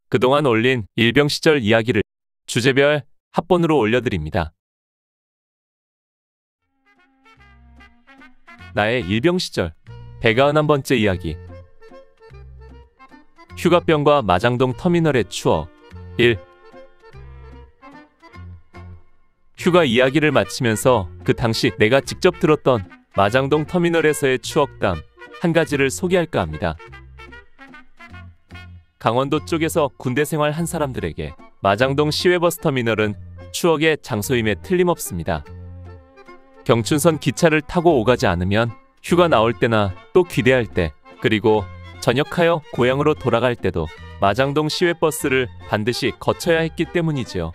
그동안 올린 일병 시절 이야기를 주제별 합본으로 올려드립니다. 나의 일병 시절 191번째 이야기. 휴가병과 마장동 터미널의 추억 1. 휴가 이야기를 마치면서 그 당시 내가 직접 들었던 마장동 터미널에서의 추억담 한 가지를 소개할까 합니다. 강원도 쪽에서 군대 생활한 사람들에게 마장동 시외버스 터미널은 추억의 장소임에 틀림없습니다. 경춘선 기차를 타고 오가지 않으면 휴가 나올 때나 또 귀대할 때, 그리고 전역하여 고향으로 돌아갈 때도 마장동 시외버스를 반드시 거쳐야 했기 때문이지요.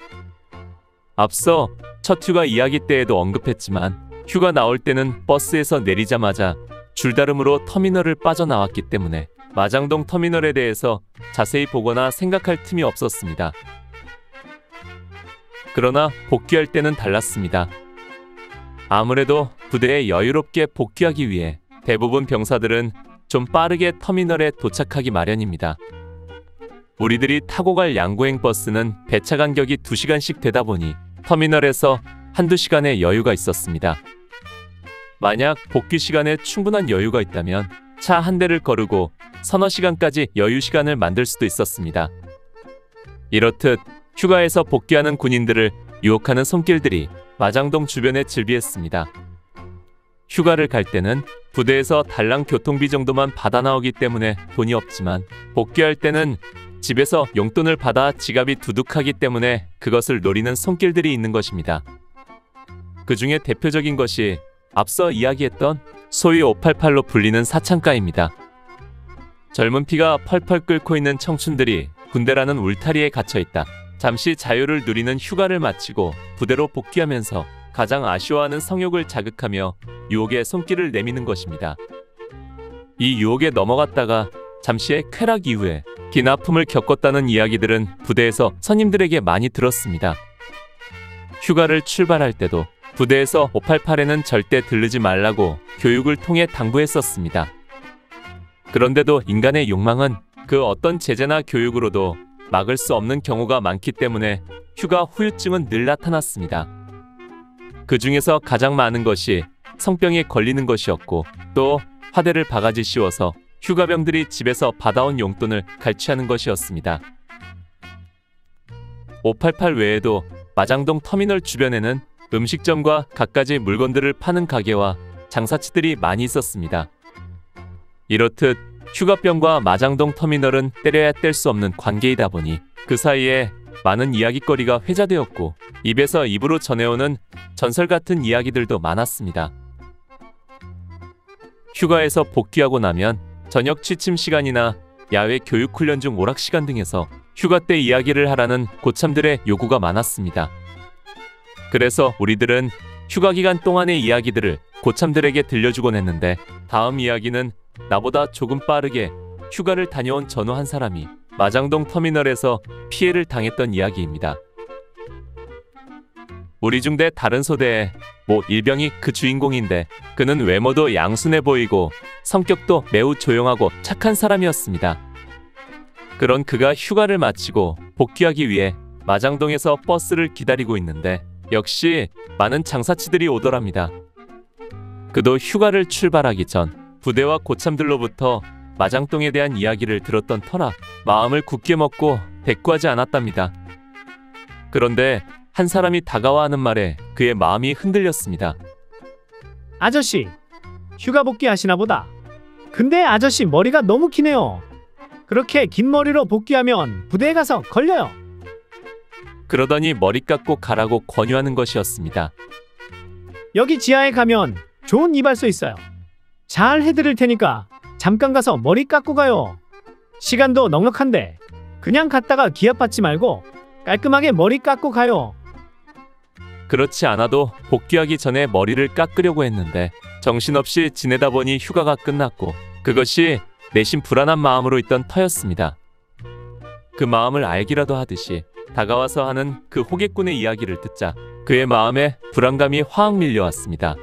앞서 첫 휴가 이야기 때에도 언급했지만 휴가 나올 때는 버스에서 내리자마자 줄다름으로 터미널을 빠져나왔기 때문에 마장동 터미널에 대해서 자세히 보거나 생각할 틈이 없었습니다. 그러나 복귀할 때는 달랐습니다. 아무래도 부대에 여유롭게 복귀하기 위해 대부분 병사들은 좀 빠르게 터미널에 도착하기 마련입니다. 우리들이 타고 갈 양구행 버스는 배차 간격이 2시간씩 되다 보니 터미널에서 한두 시간의 여유가 있었습니다. 만약 복귀 시간에 충분한 여유가 있다면 차 한 대를 거르고 서너 시간까지 여유 시간을 만들 수도 있었습니다. 이렇듯 휴가에서 복귀하는 군인들을 유혹하는 손길들이 마장동 주변에 즐비했습니다. 휴가를 갈 때는 부대에서 달랑 교통비 정도만 받아 나오기 때문에 돈이 없지만 복귀할 때는 집에서 용돈을 받아 지갑이 두둑하기 때문에 그것을 노리는 손길들이 있는 것입니다. 그 중에 대표적인 것이 앞서 이야기했던 소위 588로 불리는 사창가입니다. 젊은 피가 펄펄 끓고 있는 청춘들이 군대라는 울타리에 갇혀있다 잠시 자유를 누리는 휴가를 마치고 부대로 복귀하면서 가장 아쉬워하는 성욕을 자극하며 유혹의 손길을 내미는 것입니다. 이 유혹에 넘어갔다가 잠시의 쾌락 이후에 긴 아픔을 겪었다는 이야기들은 부대에서 선임들에게 많이 들었습니다. 휴가를 출발할 때도 부대에서 588에는 절대 들르지 말라고 교육을 통해 당부했었습니다. 그런데도 인간의 욕망은 그 어떤 제재나 교육으로도 막을 수 없는 경우가 많기 때문에 휴가 후유증은 늘 나타났습니다. 그 중에서 가장 많은 것이 성병에 걸리는 것이었고, 또 화대를 바가지 씌워서 휴가병들이 집에서 받아온 용돈을 갈취하는 것이었습니다. 588 외에도 마장동 터미널 주변에는 음식점과 갖가지 물건들을 파는 가게와 장사치들이 많이 있었습니다. 이렇듯 휴가병과 마장동 터미널은 때려야 뗄 수 없는 관계이다 보니 그 사이에 많은 이야깃거리가 회자되었고 입에서 입으로 전해오는 전설 같은 이야기들도 많았습니다. 휴가에서 복귀하고 나면 저녁 취침 시간이나 야외 교육훈련 중 오락시간 등에서 휴가 때 이야기를 하라는 고참들의 요구가 많았습니다. 그래서 우리들은 휴가 기간 동안의 이야기들을 고참들에게 들려주곤 했는데, 다음 이야기는 나보다 조금 빠르게 휴가를 다녀온 전우 한 사람이 마장동 터미널에서 피해를 당했던 이야기입니다. 우리 중대 다른 소대의 모 일병이 그 주인공인데, 그는 외모도 양순해 보이고 성격도 매우 조용하고 착한 사람이었습니다. 그런 그가 휴가를 마치고 복귀하기 위해 마장동에서 버스를 기다리고 있는데 역시 많은 장사치들이 오더랍니다. 그도 휴가를 출발하기 전 부대와 고참들로부터 마장동에 대한 이야기를 들었던 터라 마음을 굳게 먹고 대꾸하지 않았답니다. 그런데 한 사람이 다가와 하는 말에 그의 마음이 흔들렸습니다. 아저씨, 휴가 복귀하시나 보다. 근데 아저씨 머리가 너무 기네요. 그렇게 긴 머리로 복귀하면 부대에 가서 걸려요. 그러더니 머리 깎고 가라고 권유하는 것이었습니다. 여기 지하에 가면 좋은 이발소 있어요. 잘 해드릴 테니까 잠깐 가서 머리 깎고 가요. 시간도 넉넉한데 그냥 갔다가 기합 받지 말고 깔끔하게 머리 깎고 가요. 그렇지 않아도 복귀하기 전에 머리를 깎으려고 했는데 정신없이 지내다 보니 휴가가 끝났고 그것이 내심 불안한 마음으로 있던 터였습니다. 그 마음을 알기라도 하듯이 다가와서 하는 그 호객꾼의 이야기를 듣자 그의 마음에 불안감이 확 밀려왔습니다.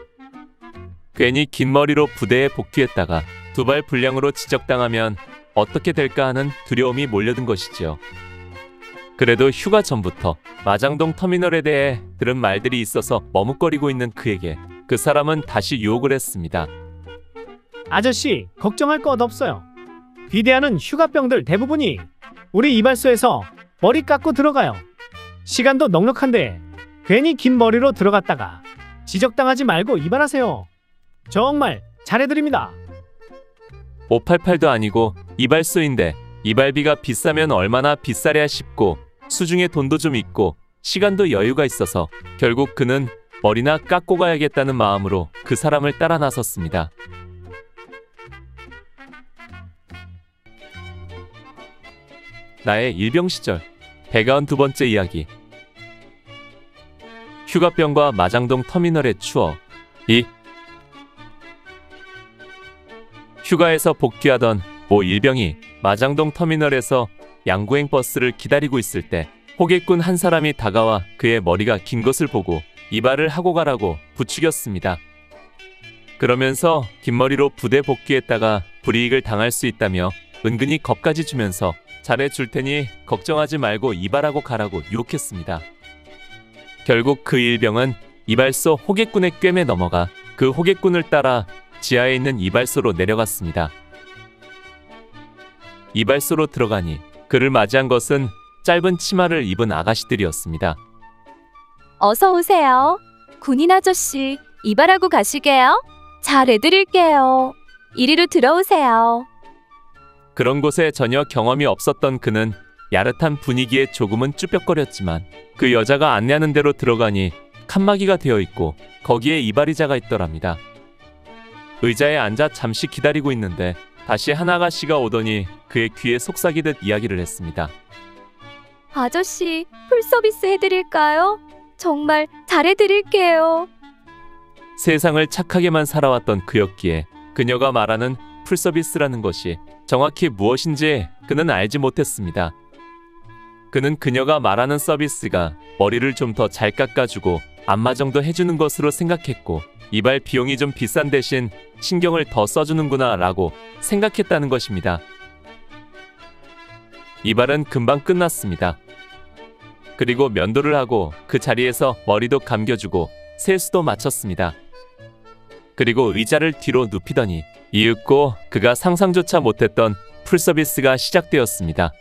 괜히 긴 머리로 부대에 복귀했다가 두발 불량으로 지적당하면 어떻게 될까 하는 두려움이 몰려든 것이지요. 그래도 휴가 전부터 마장동 터미널에 대해 들은 말들이 있어서 머뭇거리고 있는 그에게 그 사람은 다시 유혹을 했습니다. 아저씨, 걱정할 것 없어요. 비대하는 휴가병들 대부분이 우리 이발소에서 머리 깎고 들어가요. 시간도 넉넉한데 괜히 긴 머리로 들어갔다가 지적당하지 말고 이발하세요. 정말 잘해드립니다. 588도 아니고 이발소인데 이발비가 비싸면 얼마나 비싸랴 싶고 수중에 돈도 좀 있고 시간도 여유가 있어서 결국 그는 머리나 깎고 가야겠다는 마음으로 그 사람을 따라 나섰습니다. 나의 일병 시절 192번째 이야기. 휴가병과 마장동 터미널의 추억. 2. 휴가에서 복귀하던 모 일병이 마장동 터미널에서 양구행 버스를 기다리고 있을 때 호객꾼 한 사람이 다가와 그의 머리가 긴 것을 보고 이발을 하고 가라고 부추겼습니다. 그러면서 긴 머리로 부대 복귀했다가 불이익을 당할 수 있다며 은근히 겁까지 주면서 잘해줄 테니 걱정하지 말고 이발하고 가라고 유혹했습니다. 결국 그 일병은 이발소 호객꾼의 꿰매 넘어가 그 호객꾼을 따라 지하에 있는 이발소로 내려갔습니다. 이발소로 들어가니 그를 맞이한 것은 짧은 치마를 입은 아가씨들이었습니다. 어서 오세요. 군인 아저씨, 이발하고 가시게요? 잘해드릴게요. 이리로 들어오세요. 그런 곳에 전혀 경험이 없었던 그는 야릇한 분위기에 조금은 쭈뼛거렸지만 그 여자가 안내하는 대로 들어가니 칸막이가 되어 있고 거기에 이발의자가 있더랍니다. 의자에 앉아 잠시 기다리고 있는데 다시 한 아가씨가 오더니 그의 귀에 속삭이듯 이야기를 했습니다. 아저씨, 풀서비스 해드릴까요? 정말 잘해드릴게요. 세상을 착하게만 살아왔던 그였기에 그녀가 말하는 풀서비스라는 것이 정확히 무엇인지 그는 알지 못했습니다. 그는 그녀가 말하는 서비스가 머리를 좀 더 잘 깎아주고 안마 정도 해주는 것으로 생각했고 이발 비용이 좀 비싼 대신 신경을 더 써주는구나 라고 생각했다는 것입니다. 이발은 금방 끝났습니다. 그리고 면도를 하고 그 자리에서 머리도 감겨주고 세수도 마쳤습니다. 그리고 의자를 뒤로 눕히더니 이윽고 그가 상상조차 못했던 풀서비스가 시작되었습니다.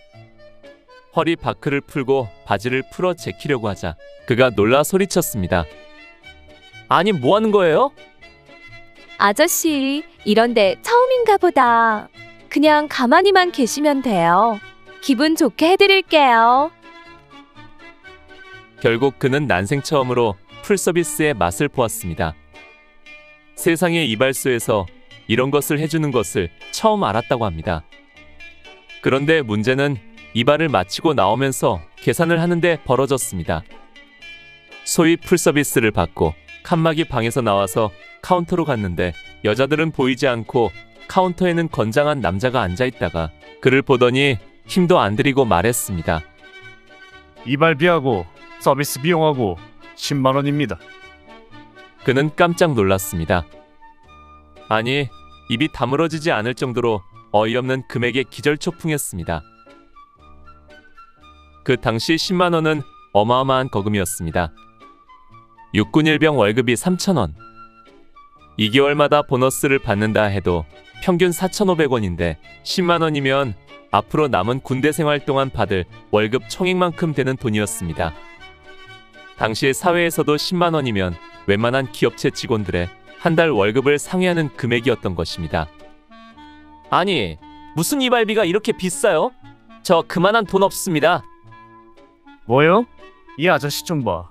허리 바크를 풀고 바지를 풀어 제키려고 하자 그가 놀라 소리쳤습니다. 아니, 뭐 하는 거예요? 아저씨, 이런데 처음인가 보다. 그냥 가만히만 계시면 돼요. 기분 좋게 해드릴게요. 결국 그는 난생 처음으로 풀서비스의 맛을 보았습니다. 세상의 이발소에서 이런 것을 해주는 것을 처음 알았다고 합니다. 그런데 문제는 이발을 마치고 나오면서 계산을 하는데 벌어졌습니다. 소위 풀서비스를 받고 칸막이 방에서 나와서 카운터로 갔는데 여자들은 보이지 않고 카운터에는 건장한 남자가 앉아있다가 그를 보더니 힘도 안 들이고 말했습니다. 이발비하고 서비스 비용하고 10만 원입니다. 그는 깜짝 놀랐습니다. 아니, 입이 다물어지지 않을 정도로 어이없는 금액에 기절초풍했습니다. 그 당시 10만 원은 어마어마한 거금이었습니다. 육군 일병 월급이 3,000원. 2개월마다 보너스를 받는다 해도 평균 4,500원인데 10만 원이면 앞으로 남은 군대 생활 동안 받을 월급 총액만큼 되는 돈이었습니다. 당시 사회에서도 10만 원이면 웬만한 기업체 직원들의 한 달 월급을 상회하는 금액이었던 것입니다. 아니, 무슨 이발비가 이렇게 비싸요? 저 그만한 돈 없습니다. 뭐요? 이 아저씨 좀 봐.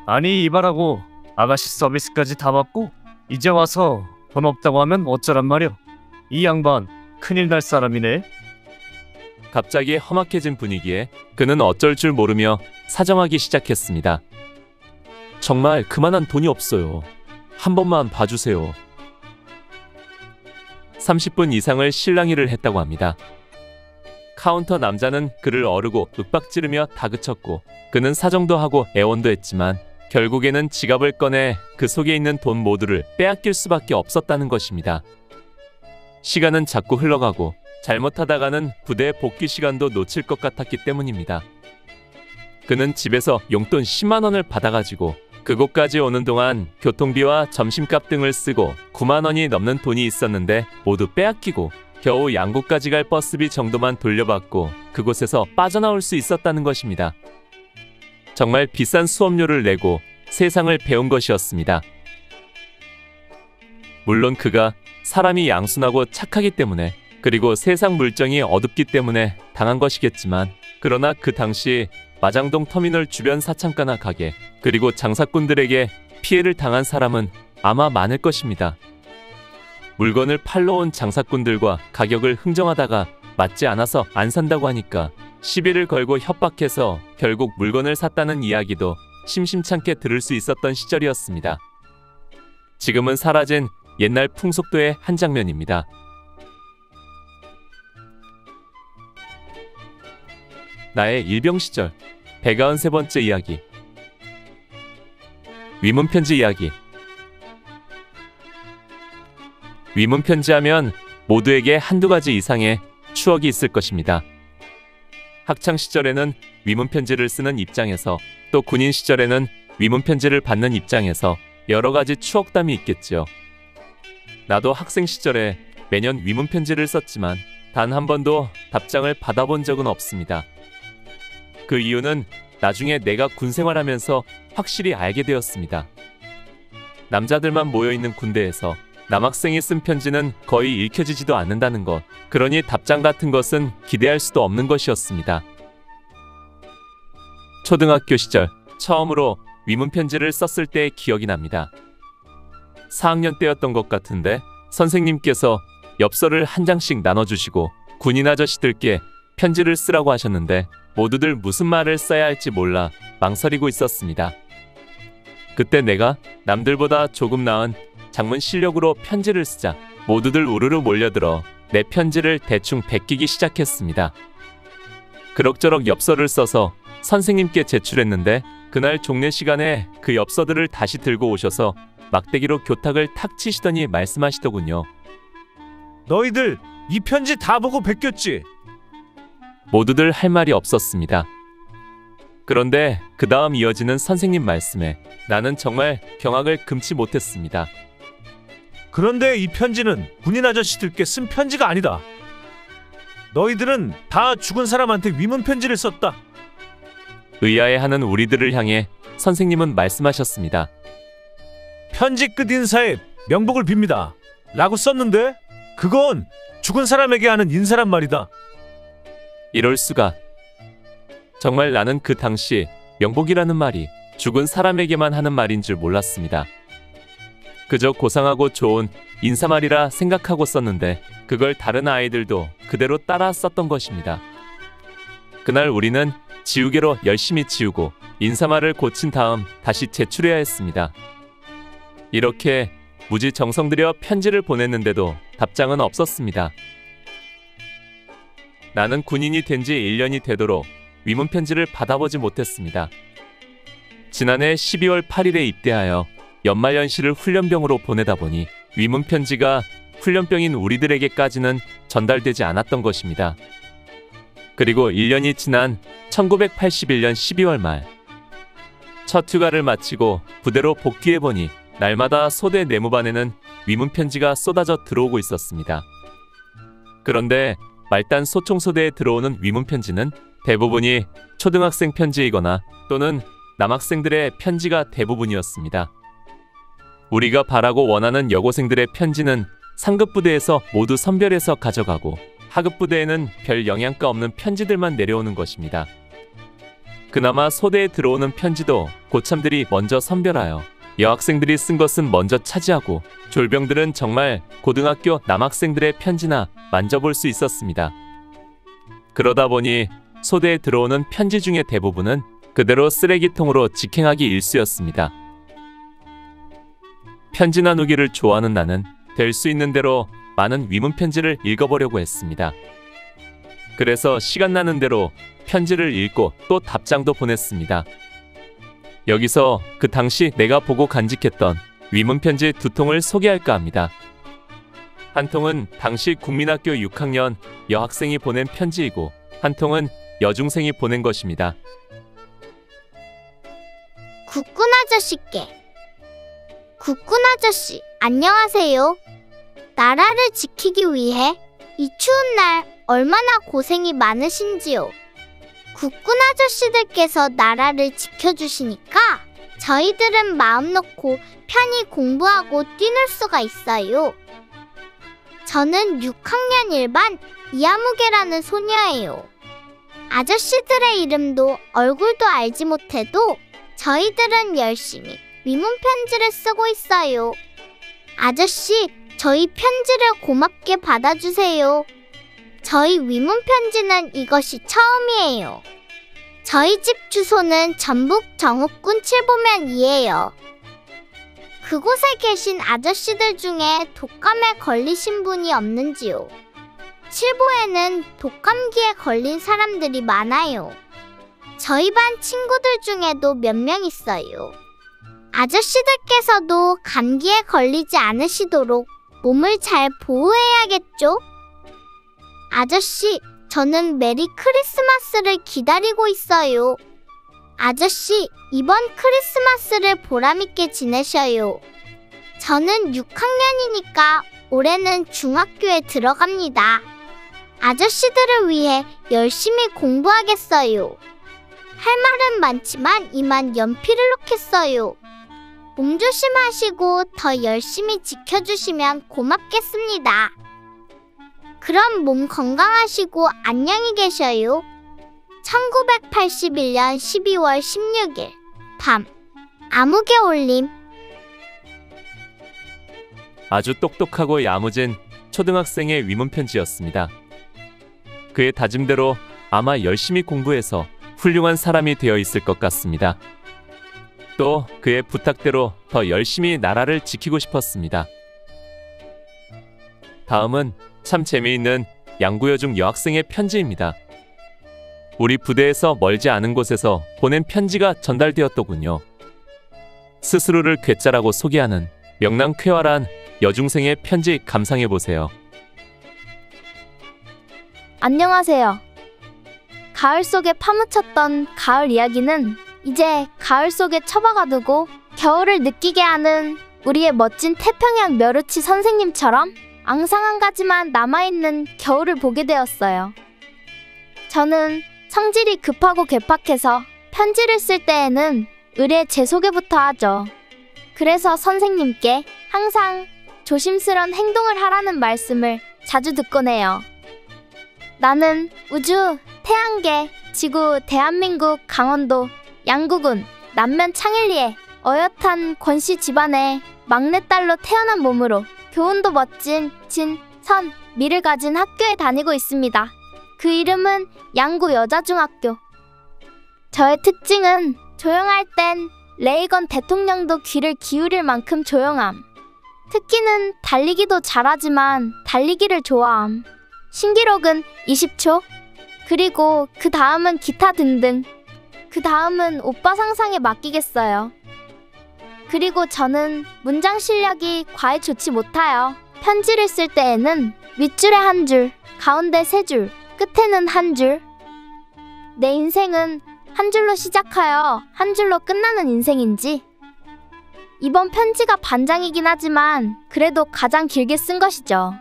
아니 이발하고 아가씨 서비스까지 다 받고 이제 와서 돈 없다고 하면 어쩌란 말이야. 이 양반 큰일 날 사람이네. 갑자기 험악해진 분위기에 그는 어쩔 줄 모르며 사정하기 시작했습니다. 정말 그만한 돈이 없어요. 한 번만 봐주세요. 30분 이상을 실랑이를 했다고 합니다. 카운터 남자는 그를 어르고 윽박지르며 다그쳤고 그는 사정도 하고 애원도 했지만 결국에는 지갑을 꺼내 그 속에 있는 돈 모두를 빼앗길 수밖에 없었다는 것입니다. 시간은 자꾸 흘러가고 잘못하다가는 부대 복귀 시간도 놓칠 것 같았기 때문입니다. 그는 집에서 용돈 10만 원을 받아가지고 그곳까지 오는 동안 교통비와 점심값 등을 쓰고 9만 원이 넘는 돈이 있었는데 모두 빼앗기고 겨우 양구까지 갈 버스비 정도만 돌려받고 그곳에서 빠져나올 수 있었다는 것입니다. 정말 비싼 수업료를 내고 세상을 배운 것이었습니다. 물론 그가 사람이 양순하고 착하기 때문에 그리고 세상 물정이 어둡기 때문에 당한 것이겠지만 그러나 그 당시 마장동 터미널 주변 사창가나 가게 그리고 장사꾼들에게 피해를 당한 사람은 아마 많을 것입니다. 물건을 팔러 온 장사꾼들과 가격을 흥정하다가 맞지 않아서 안 산다고 하니까 시비를 걸고 협박해서 결국 물건을 샀다는 이야기도 심심찮게 들을 수 있었던 시절이었습니다. 지금은 사라진 옛날 풍속도의 한 장면입니다. 나의 일병 시절 193번째 이야기. 위문편지 이야기. 위문편지하면 모두에게 한두 가지 이상의 추억이 있을 것입니다. 학창 시절에는 위문편지를 쓰는 입장에서 또 군인 시절에는 위문편지를 받는 입장에서 여러 가지 추억담이 있겠죠. 나도 학생 시절에 매년 위문편지를 썼지만 단 한 번도 답장을 받아본 적은 없습니다. 그 이유는 나중에 내가 군 생활하면서 확실히 알게 되었습니다. 남자들만 모여있는 군대에서 남학생이 쓴 편지는 거의 읽혀지지도 않는다는 것, 그러니 답장 같은 것은 기대할 수도 없는 것이었습니다. 초등학교 시절 처음으로 위문편지를 썼을 때의 기억이 납니다. 4학년 때였던 것 같은데 선생님께서 엽서를 한 장씩 나눠주시고 군인 아저씨들께 편지를 쓰라고 하셨는데 모두들 무슨 말을 써야 할지 몰라 망설이고 있었습니다. 그때 내가 남들보다 조금 나은 장문 실력으로 편지를 쓰자 모두들 우르르 몰려들어 내 편지를 대충 베끼기 시작했습니다. 그럭저럭 엽서를 써서 선생님께 제출했는데 그날 종례 시간에 그 엽서들을 다시 들고 오셔서 막대기로 교탁을 탁 치시더니 말씀하시더군요. 너희들 이 편지 다 보고 베꼈지? 모두들 할 말이 없었습니다. 그런데 그 다음 이어지는 선생님 말씀에 나는 정말 경악을 금치 못했습니다. 그런데 이 편지는 군인 아저씨들께 쓴 편지가 아니다. 너희들은 다 죽은 사람한테 위문 편지를 썼다. 의아해하는 우리들을 향해 선생님은 말씀하셨습니다. 편지 끝 인사에 명복을 빕니다 라고 썼는데 그건 죽은 사람에게 하는 인사란 말이다. 이럴 수가. 정말 나는 그 당시 명복이라는 말이 죽은 사람에게만 하는 말인 줄 몰랐습니다. 그저 고상하고 좋은 인사말이라 생각하고 썼는데 그걸 다른 아이들도 그대로 따라 썼던 것입니다. 그날 우리는 지우개로 열심히 지우고 인사말을 고친 다음 다시 제출해야 했습니다. 이렇게 무지 정성 들여 편지를 보냈는데도 답장은 없었습니다. 나는 군인이 된 지 1년이 되도록 위문편지를 받아보지 못했습니다. 지난해 12월 8일에 입대하여 연말연시를 훈련병으로 보내다 보니 위문편지가 훈련병인 우리들에게까지는 전달되지 않았던 것입니다. 그리고 1년이 지난 1981년 12월 말 첫 휴가를 마치고 부대로 복귀해보니 날마다 소대 내무반에는 위문편지가 쏟아져 들어오고 있었습니다. 그런데 말단 소총소대에 들어오는 위문편지는 대부분이 초등학생 편지이거나 또는 남학생들의 편지가 대부분이었습니다. 우리가 바라고 원하는 여고생들의 편지는 상급부대에서 모두 선별해서 가져가고 하급부대에는 별 영양가 없는 편지들만 내려오는 것입니다. 그나마 소대에 들어오는 편지도 고참들이 먼저 선별하여 여학생들이 쓴 것은 먼저 차지하고 졸병들은 정말 고등학교 남학생들의 편지나 만져볼 수 있었습니다. 그러다 보니 소대에 들어오는 편지 중의 대부분은 그대로 쓰레기통으로 직행하기 일쑤였습니다. 편지 나누기를 좋아하는 나는 될 수 있는 대로 많은 위문편지를 읽어보려고 했습니다. 그래서 시간 나는 대로 편지를 읽고 또 답장도 보냈습니다. 여기서 그 당시 내가 보고 간직했던 위문편지 2통을 소개할까 합니다. 한 통은 당시 국민학교 6학년 여학생이 보낸 편지이고 한 통은 여중생이 보낸 것입니다. 국군 아저씨께. 국군 아저씨, 안녕하세요. 나라를 지키기 위해 이 추운 날 얼마나 고생이 많으신지요. 국군 아저씨들께서 나라를 지켜주시니까 저희들은 마음 놓고 편히 공부하고 뛰놀 수가 있어요. 저는 6학년 1반 이아무개라는 소녀예요. 아저씨들의 이름도 얼굴도 알지 못해도 저희들은 열심히 위문 편지를 쓰고 있어요. 아저씨, 저희 편지를 고맙게 받아주세요. 저희 위문 편지는 이것이 처음이에요. 저희 집 주소는 전북 정읍군 칠보면이에요. 그곳에 계신 아저씨들 중에 독감에 걸리신 분이 없는지요? 칠보에는 독감기에 걸린 사람들이 많아요. 저희 반 친구들 중에도 몇 명 있어요. 아저씨들께서도 감기에 걸리지 않으시도록 몸을 잘 보호해야겠죠? 아저씨, 저는 메리 크리스마스를 기다리고 있어요. 아저씨, 이번 크리스마스를 보람있게 지내셔요. 저는 6학년이니까 올해는 중학교에 들어갑니다. 아저씨들을 위해 열심히 공부하겠어요. 할 말은 많지만 이만 연필을 놓겠어요. 몸 조심하시고 더 열심히 지켜주시면 고맙겠습니다. 그럼 몸 건강하시고 안녕히 계셔요. 1981년 12월 16일 밤 아무개 올림. 아주 똑똑하고 야무진 초등학생의 위문 편지였습니다. 그의 다짐대로 아마 열심히 공부해서 훌륭한 사람이 되어 있을 것 같습니다. 또 그의 부탁대로 더 열심히 나라를 지키고 싶었습니다. 다음은 참 재미있는 양구여중 여학생의 편지입니다. 우리 부대에서 멀지 않은 곳에서 보낸 편지가 전달되었더군요. 스스로를 괴짜라고 소개하는 명랑쾌활한 여중생의 편지 감상해보세요. 안녕하세요. 가을 속에 파묻혔던 가을 이야기는 이제 가을 속에 처박아두고 겨울을 느끼게 하는 우리의 멋진 태평양 멸우치 선생님처럼 앙상 한 가지만 남아있는 겨울을 보게 되었어요. 저는 성질이 급하고 괴팍해서 편지를 쓸 때에는 의례 제 소개부터 하죠. 그래서 선생님께 항상 조심스런 행동을 하라는 말씀을 자주 듣곤 해요. 나는 우주, 태양계, 지구, 대한민국, 강원도, 양구군, 남면 창일리에 어엿한 권씨 집안의 막내딸로 태어난 몸으로 교훈도 멋진 진, 선, 미를 가진 학교에 다니고 있습니다. 그 이름은 양구 여자중학교. 저의 특징은 조용할 땐 레이건 대통령도 귀를 기울일 만큼 조용함. 특기는 달리기도 잘하지만 달리기를 좋아함. 신기록은 20초. 그리고 그 다음은 기타 등등. 그 다음은 오빠 상상에 맡기겠어요. 그리고 저는 문장 실력이 과히 좋지 못하여 편지를 쓸 때에는 윗줄에 한 줄, 가운데 세 줄, 끝에는 한 줄. 내 인생은 한 줄로 시작하여 한 줄로 끝나는 인생인지. 이번 편지가 반장이긴 하지만 그래도 가장 길게 쓴 것이죠.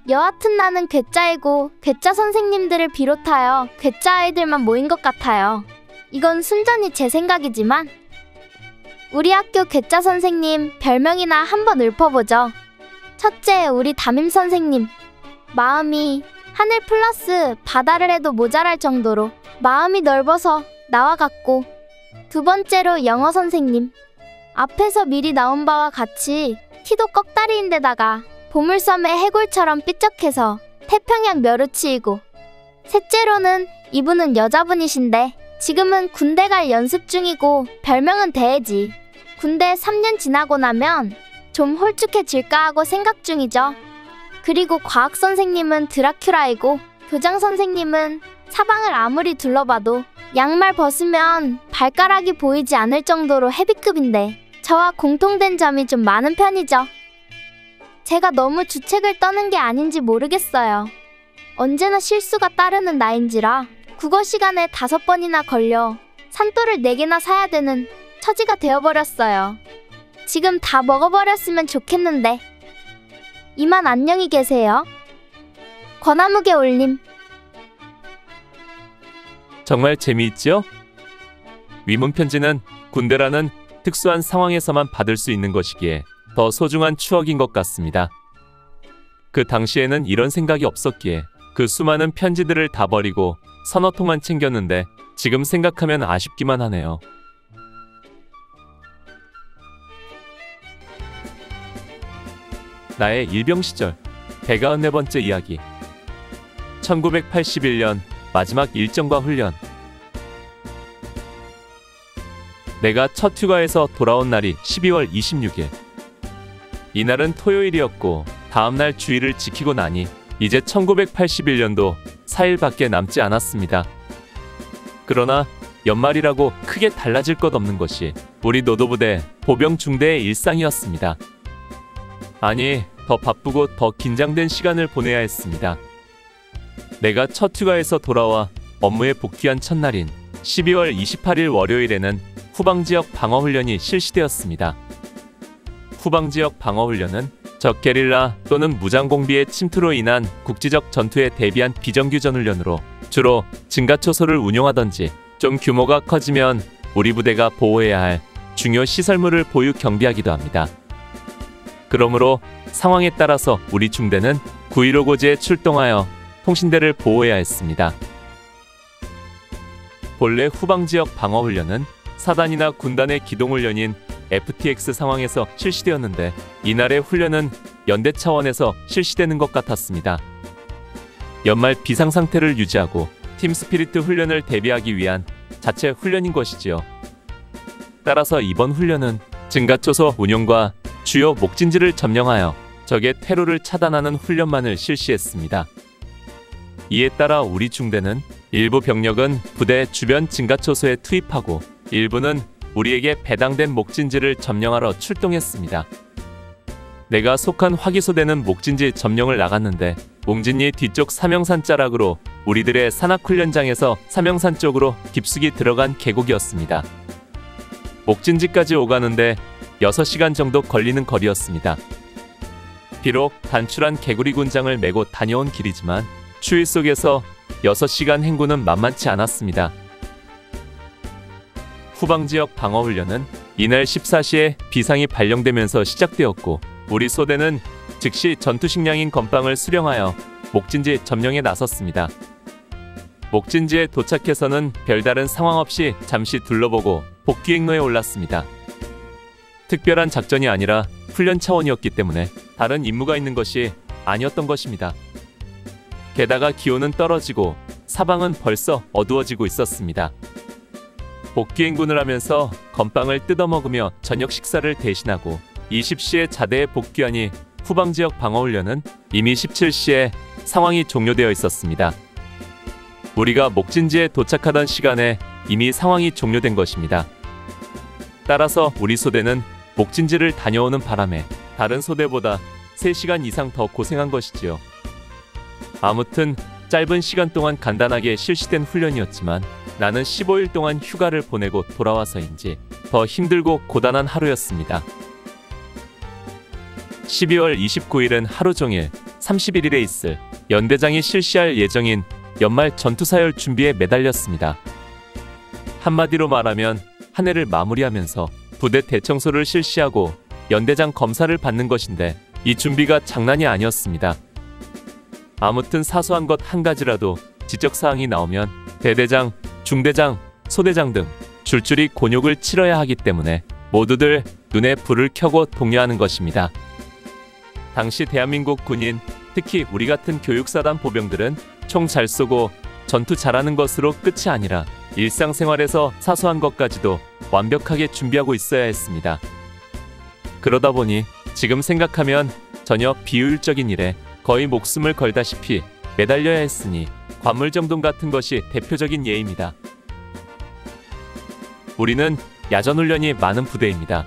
여하튼 나는 괴짜이고 괴짜 선생님들을 비롯하여 괴짜 아이들만 모인 것 같아요. 이건 순전히 제 생각이지만 우리 학교 괴짜 선생님 별명이나 한번 읊어보죠. 첫째, 우리 담임 선생님. 마음이 하늘 플러스 바다를 해도 모자랄 정도로 마음이 넓어서 나와 같고. 두 번째로 영어 선생님. 앞에서 미리 나온 바와 같이 키도 꺽다리인데다가 보물섬의 해골처럼 삐쩍해서 태평양 멸우치이고. 셋째로는 이분은 여자분이신데 지금은 군대 갈 연습 중이고 별명은 대해지. 군대 3년 지나고 나면 좀 홀쭉해질까 하고 생각 중이죠. 그리고 과학 선생님은 드라큘라이고 교장 선생님은 사방을 아무리 둘러봐도 양말 벗으면 발가락이 보이지 않을 정도로 헤비급인데 저와 공통된 점이 좀 많은 편이죠. 제가 너무 주책을 떠는 게 아닌지 모르겠어요. 언제나 실수가 따르는 나인지라 국어 시간에 5번이나 걸려 산돌을 4개나 사야 되는 처지가 되어버렸어요. 지금 다 먹어버렸으면 좋겠는데. 이만 안녕히 계세요. 권아무개 올림. 정말 재미있죠? 위문 편지는 군대라는 특수한 상황에서만 받을 수 있는 것이기에 더 소중한 추억인 것 같습니다. 그 당시에는 이런 생각이 없었기에 그 수많은 편지들을 다 버리고 서너 통만 챙겼는데 지금 생각하면 아쉽기만 하네요. 나의 일병 시절 194번째 이야기. 1981년 마지막 일정과 훈련. 내가 첫 휴가에서 돌아온 날이 12월 26일. 이날은 토요일이었고 다음날 주일을 지키고 나니 이제 1981년도 4일밖에 남지 않았습니다. 그러나 연말이라고 크게 달라질 것 없는 것이 우리 노도부대 보병 중대의 일상이었습니다. 아니, 더 바쁘고 더 긴장된 시간을 보내야 했습니다. 내가 첫 휴가에서 돌아와 업무에 복귀한 첫날인 12월 28일 월요일에는 후방지역 방어훈련이 실시되었습니다. 후방지역 방어훈련은 적 게릴라 또는 무장공비의 침투로 인한 국지적 전투에 대비한 비정규전 훈련으로 주로 증가초소를 운용하던지 좀 규모가 커지면 우리 부대가 보호해야 할 중요 시설물을 보유 경비하기도 합니다. 그러므로 상황에 따라서 우리 중대는 9.15 고지에 출동하여 통신대를 보호해야 했습니다. 본래 후방지역 방어훈련은 사단이나 군단의 기동훈련인 FTX 상황에서 실시되었는데 이날의 훈련은 연대 차원에서 실시되는 것 같았습니다. 연말 비상상태를 유지하고 팀 스피리트 훈련을 대비하기 위한 자체 훈련인 것이지요. 따라서 이번 훈련은 증가초소 운용과 주요 목진지를 점령하여 적의 퇴로를 차단하는 훈련만을 실시했습니다. 이에 따라 우리 중대는 일부 병력은 부대 주변 증가초소에 투입하고 일부는 우리에게 배당된 목진지를 점령하러 출동했습니다. 내가 속한 화기소대는 목진지 점령을 나갔는데 웅진리 뒤쪽 삼형산 자락으로 우리들의 산악훈련장에서 삼형산 쪽으로 깊숙이 들어간 계곡이었습니다. 목진지까지 오가는데 6시간 정도 걸리는 거리였습니다. 비록 단출한 개구리 군장을 메고 다녀온 길이지만 추위 속에서 6시간 행군은 만만치 않았습니다. 후방지역 방어훈련은 이날 14시에 비상이 발령되면서 시작되었고 우리 소대는 즉시 전투식량인 건빵을 수령하여 목진지 점령에 나섰습니다. 목진지에 도착해서는 별다른 상황 없이 잠시 둘러보고 복귀행로에 올랐습니다. 특별한 작전이 아니라 훈련 차원이었기 때문에 다른 임무가 있는 것이 아니었던 것입니다. 게다가 기온은 떨어지고 사방은 벌써 어두워지고 있었습니다. 복귀행군을 하면서 건빵을 뜯어먹으며 저녁 식사를 대신하고 20시에 자대에 복귀하니 후방지역 방어훈련은 이미 17시에 상황이 종료되어 있었습니다. 우리가 목진지에 도착하던 시간에 이미 상황이 종료된 것입니다. 따라서 우리 소대는 목진지를 다녀오는 바람에 다른 소대보다 3시간 이상 더 고생한 것이지요. 아무튼 짧은 시간 동안 간단하게 실시된 훈련이었지만 나는 15일 동안 휴가를 보내고 돌아와서인지 더 힘들고 고단한 하루였습니다. 12월 29일은 하루 종일 31일에 있을 연대장이 실시할 예정인 연말 전투사열 준비에 매달렸습니다. 한마디로 말하면 한 해를 마무리하면서 부대 대청소를 실시하고 연대장 검사를 받는 것인데 이 준비가 장난이 아니었습니다. 아무튼 사소한 것 한 가지라도 지적사항이 나오면 대대장, 중대장, 소대장 등 줄줄이 곤욕을 치러야 하기 때문에 모두들 눈에 불을 켜고 독려하는 것입니다. 당시 대한민국 군인, 특히 우리 같은 교육사단 보병들은 총 잘 쏘고 전투 잘하는 것으로 끝이 아니라 일상생활에서 사소한 것까지도 완벽하게 준비하고 있어야 했습니다. 그러다 보니 지금 생각하면 전혀 비효율적인 일에 거의 목숨을 걸다시피 매달려야 했으니 관물정돈 같은 것이 대표적인 예입니다. 우리는 야전훈련이 많은 부대입니다.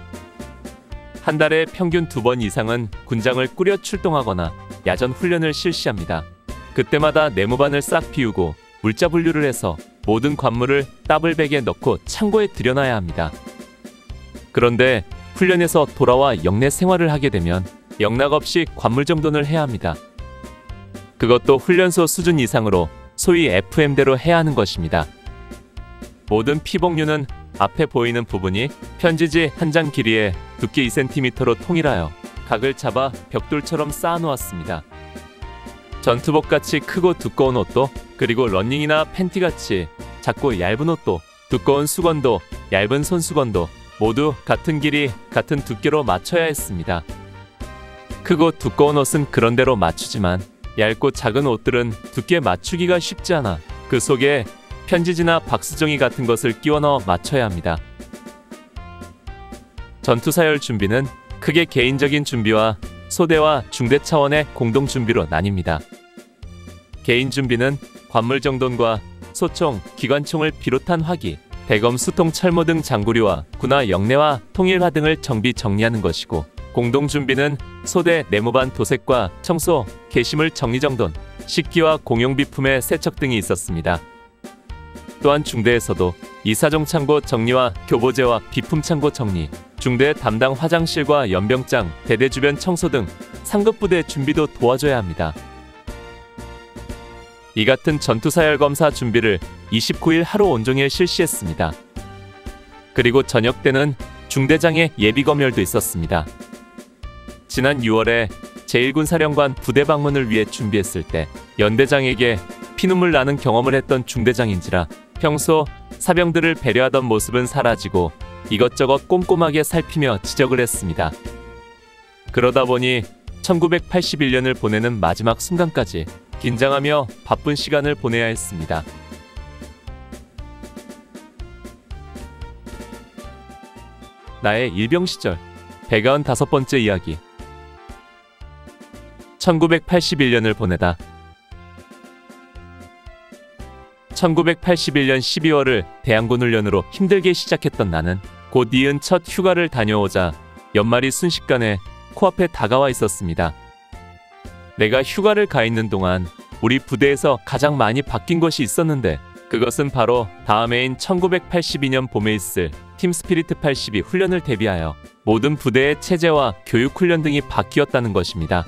한 달에 평균 2번 이상은 군장을 꾸려 출동하거나 야전 훈련을 실시합니다. 그때마다 내무반을 싹 비우고 물자 분류를 해서 모든 관물을 따블백에 넣고 창고에 들여놔야 합니다. 그런데 훈련에서 돌아와 영내 생활을 하게 되면 영락 없이 관물정돈을 해야 합니다. 그것도 훈련소 수준 이상으로 소위 FM대로 해야 하는 것입니다. 모든 피복류는 앞에 보이는 부분이 편지지 한 장 길이에 두께 2cm로 통일하여 각을 잡아 벽돌처럼 쌓아 놓았습니다. 전투복같이 크고 두꺼운 옷도, 그리고 러닝이나 팬티같이 작고 얇은 옷도, 두꺼운 수건도 얇은 손수건도 모두 같은 길이, 같은 두께로 맞춰야 했습니다. 크고 두꺼운 옷은 그런대로 맞추지만 얇고 작은 옷들은 두께 맞추기가 쉽지 않아 그 속에 편지지나 박스종이 같은 것을 끼워 넣어 맞춰야 합니다. 전투사열 준비는 크게 개인적인 준비와 소대와 중대 차원의 공동 준비로 나뉩니다. 개인 준비는 관물정돈과 소총, 기관총을 비롯한 화기, 대검, 수통, 철모 등 장구류와 군화 영내와 통일화 등을 정비 정리하는 것이고, 공동 준비는 소대 내무반 도색과 청소, 게시물 정리정돈, 식기와 공용비품의 세척 등이 있었습니다. 또한 중대에서도 이사종 창고 정리와 교보제와 비품 창고 정리, 중대 담당 화장실과 연병장, 대대 주변 청소 등 상급부대 준비도 도와줘야 합니다. 이 같은 전투사열 검사 준비를 29일 하루 온종일 실시했습니다. 그리고 저녁 때는 중대장의 예비검열도 있었습니다. 지난 6월에 제1군사령관 부대 방문을 위해 준비했을 때 연대장에게 피눈물 나는 경험을 했던 중대장인지라 평소 사병들을 배려하던 모습은 사라지고 이것저것 꼼꼼하게 살피며 지적을 했습니다. 그러다 보니 1981년을 보내는 마지막 순간까지 긴장하며 바쁜 시간을 보내야 했습니다. 나의 일병 시절 195번째 이야기. 1981년을 보내다. 1981년 12월을 대항군 훈련으로 힘들게 시작했던 나는 곧 이은 첫 휴가를 다녀오자 연말이 순식간에 코앞에 다가와 있었습니다. 내가 휴가를 가 있는 동안 우리 부대에서 가장 많이 바뀐 것이 있었는데, 그것은 바로 다음 해인 1982년 봄에 있을 팀 스피리트 82 훈련을 대비하여 모든 부대의 체제와 교육 훈련 등이 바뀌었다는 것입니다.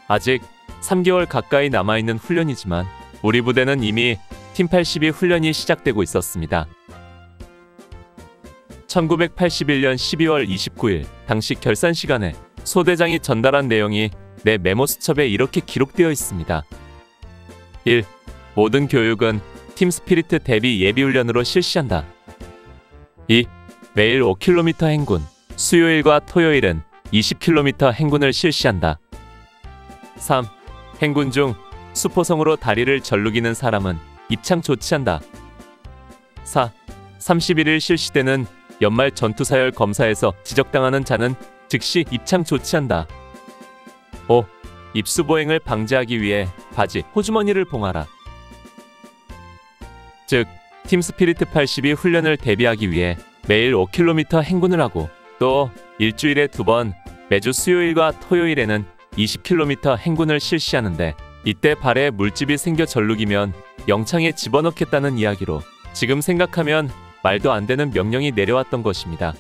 아직 3개월 가까이 남아있는 훈련이지만 우리 부대는 이미 팀 82 훈련이 시작되고 있었습니다. 1981년 12월 29일 당시 결산 시간에 소대장이 전달한 내용이 내 메모 수첩에 이렇게 기록되어 있습니다. 1. 모든 교육은 팀 스피리트 대비 예비훈련으로 실시한다. 2. 매일 5km 행군, 수요일과 토요일은 20km 행군을 실시한다. 3. 행군 중 수포성으로 다리를 절룩이는 사람은 입창 조치한다. 4. 31일 실시되는 연말 전투사열 검사에서 지적당하는 자는 즉시 입창 조치한다. 5. 입수보행을 방지하기 위해 바지, 호주머니를 봉하라. 즉, 팀 스피리트 82 훈련을 대비하기 위해 매일 5km 행군을 하고 또 일주일에 2번, 매주 수요일과 토요일에는 20km 행군을 실시하는데, 이때 발에 물집이 생겨 절룩이면 영창에 집어넣겠다는 이야기로 지금 생각하면 말도 안 되는 명령이 내려왔던 것입니다.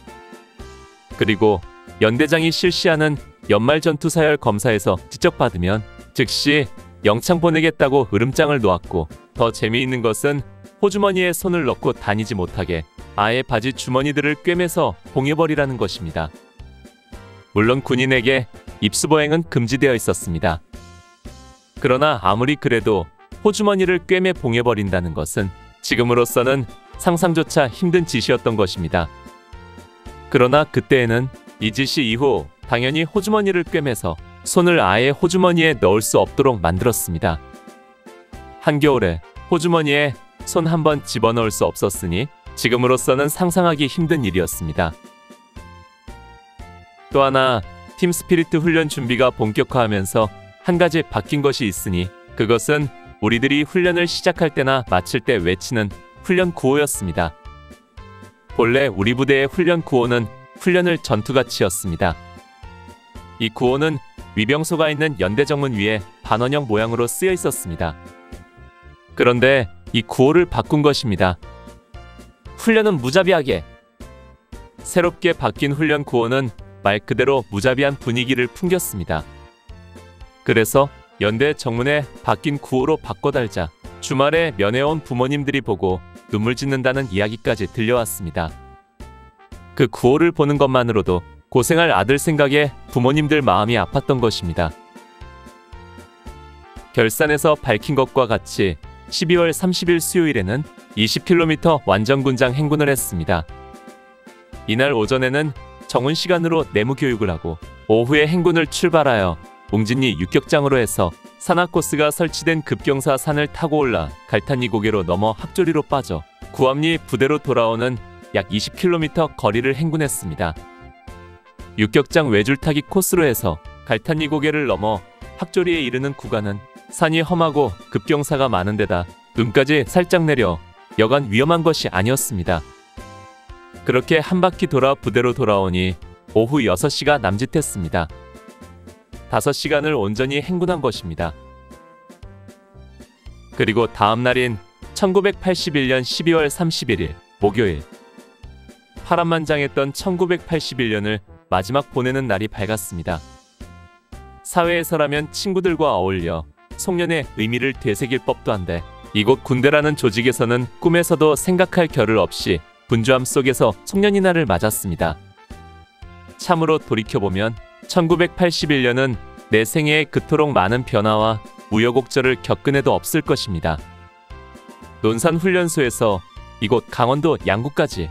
그리고 연대장이 실시하는 연말 전투사열 검사에서 지적받으면 즉시 영창 보내겠다고 으름장을 놓았고, 더 재미있는 것은 호주머니에 손을 넣고 다니지 못하게 아예 바지 주머니들을 꿰매서 봉해버리라는 것입니다. 물론 군인에게 입수보행은 금지되어 있었습니다. 그러나 아무리 그래도 호주머니를 꿰매 봉해버린다는 것은 지금으로서는 상상조차 힘든 짓이었던 것입니다. 그러나 그때에는 이 짓이 이후 당연히 호주머니를 꿰매서 손을 아예 호주머니에 넣을 수 없도록 만들었습니다. 한겨울에 호주머니에 손 한 번 집어넣을 수 없었으니 지금으로서는 상상하기 힘든 일이었습니다. 또 하나, 팀 스피리트 훈련 준비가 본격화하면서 한 가지 바뀐 것이 있으니 그것은 우리들이 훈련을 시작할 때나 마칠 때 외치는 훈련 구호였습니다. 본래 우리 부대의 훈련 구호는 훈련을 전투같이였습니다. 이 구호는 위병소가 있는 연대정문 위에 반원형 모양으로 쓰여 있었습니다. 그런데 이 구호를 바꾼 것입니다. 훈련은 무자비하게. 새롭게 바뀐 훈련 구호는 말 그대로 무자비한 분위기를 풍겼습니다. 그래서 연대 정문에 바뀐 구호로 바꿔달자 주말에 면회온 부모님들이 보고 눈물 짓는다는 이야기까지 들려왔습니다. 그 구호를 보는 것만으로도 고생할 아들 생각에 부모님들 마음이 아팠던 것입니다. 결산에서 밝힌 것과 같이 12월 30일 수요일에는 20km 완전군장 행군을 했습니다. 이날 오전에는 정훈 시간으로 내무 교육을 하고 오후에 행군을 출발하여 웅진리 육격장으로 해서 산악 코스가 설치된 급경사 산을 타고 올라 갈탄리 고개로 넘어 학조리로 빠져 구암리 부대로 돌아오는 약 20km 거리를 행군했습니다. 육격장 외줄타기 코스로 해서 갈탄리 고개를 넘어 학조리에 이르는 구간은 산이 험하고 급경사가 많은 데다 눈까지 살짝 내려 여간 위험한 것이 아니었습니다. 그렇게 한 바퀴 돌아 부대로 돌아오니 오후 6시가 남짓했습니다. 5시간을 온전히 행군한 것입니다. 그리고 다음 날인 1981년 12월 31일 목요일, 파란만장했던 1981년을 마지막 보내는 날이 밝았습니다. 사회에서라면 친구들과 어울려 송년의 의미를 되새길 법도 한데 이곳 군대라는 조직에서는 꿈에서도 생각할 겨를 없이 분주함 속에서 송년이 날을 맞았습니다. 참으로 돌이켜보면 1981년은 내 생애에 그토록 많은 변화와 우여곡절을 겪은 해도 없을 것입니다. 논산훈련소에서 이곳 강원도 양구까지,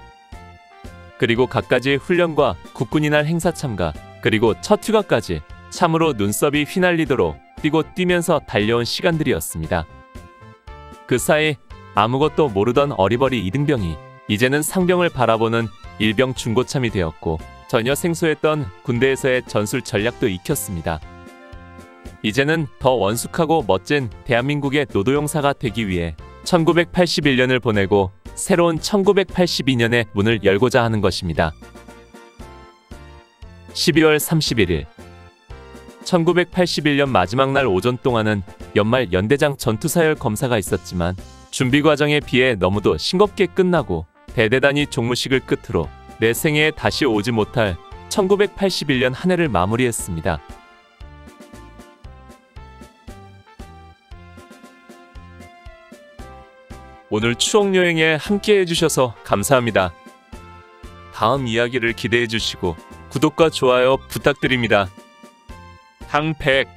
그리고 갖가지 훈련과 국군이날 행사 참가, 그리고 첫 휴가까지 참으로 눈썹이 휘날리도록 뛰고 뛰면서 달려온 시간들이었습니다. 그 사이 아무것도 모르던 어리버리 이등병이 이제는 상병을 바라보는 일병 중고참이 되었고 전혀 생소했던 군대에서의 전술 전략도 익혔습니다. 이제는 더 원숙하고 멋진 대한민국의 노도용사가 되기 위해 1981년을 보내고 새로운 1982년의 문을 열고자 하는 것입니다. 12월 31일 1981년 마지막 날 오전 동안은 연말 연대장 전투사열 검사가 있었지만 준비 과정에 비해 너무도 싱겁게 끝나고 대대단위 종무식을 끝으로 내 생애에 다시 오지 못할 1981년 한 해를 마무리했습니다. 오늘 추억여행에 함께 해주셔서 감사합니다. 다음 이야기를 기대해 주시고 구독과 좋아요 부탁드립니다. 항백